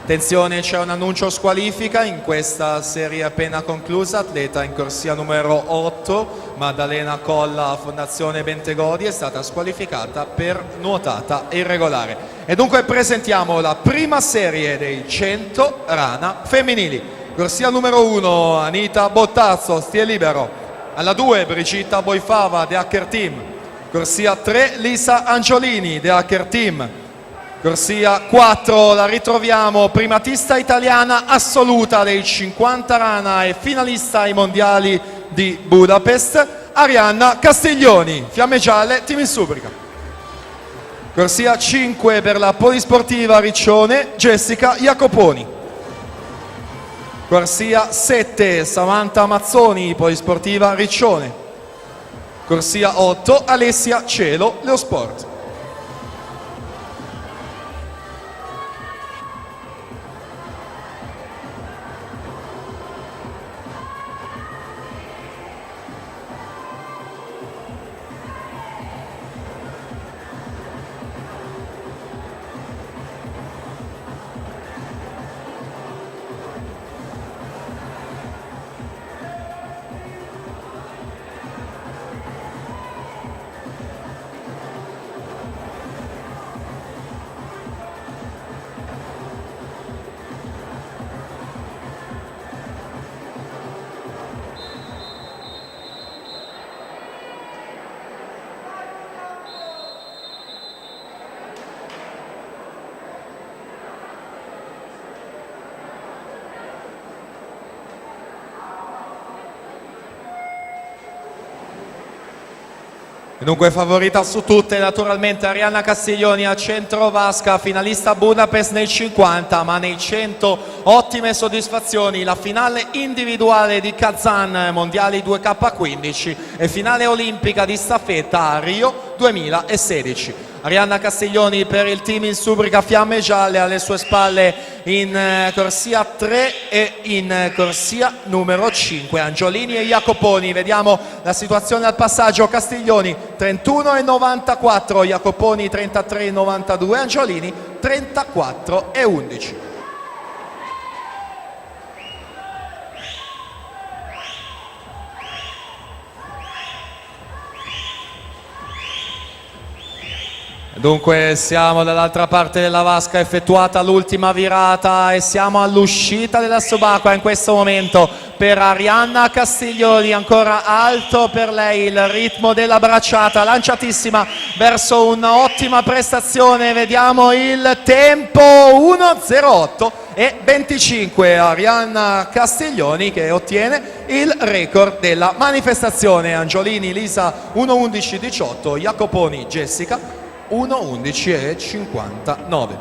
Attenzione, c'è un annuncio squalifica in questa serie appena conclusa. Atleta in corsia numero 8, Maddalena Colla, Fondazione Bentegodi, è stata squalificata per nuotata irregolare. E dunque presentiamo la prima serie dei 100 rana femminili. Corsia numero 1, Anita Bottazzo, stie libero. Alla 2, Brigitta Boifava, The Hacker Team. Corsia 3, Lisa Angiolini, The Hacker Team. Corsia 4, la ritroviamo, primatista italiana assoluta dei 50 rana e finalista ai mondiali di Budapest, Arianna Castiglioni, Fiamme Gialle, Team Insubrica. Corsia 5 per la polisportiva Riccione, Jessica Jacoponi. Corsia 7, Samantha Mazzoni, polisportiva Riccione. Corsia 8, Alessia Cielo, Leosport. Dunque favorita su tutte naturalmente Arianna Castiglioni a centro vasca, finalista Budapest nel 50, ma nei 100 ottime soddisfazioni, la finale individuale di Kazan, mondiali 2K15 e finale olimpica di staffetta a Rio 2016. Arianna Castiglioni per il team Insubrica Fiamme Gialle, alle sue spalle in corsia 3 e in corsia numero 5 Angiolini e Jacoponi. Vediamo la situazione al passaggio: Castiglioni 31,94, Jacoponi 33,92, Angiolini 34,11. Dunque siamo dall'altra parte della vasca, effettuata l'ultima virata e siamo all'uscita della subacquea in questo momento per Arianna Castiglioni. Ancora alto per lei il ritmo della bracciata, lanciatissima verso un'ottima prestazione. Vediamo il tempo: 1:08 e 25. Arianna Castiglioni che ottiene il record della manifestazione. Angiolini Lisa 1:11,18, Jacoponi Jessica 1:11,59.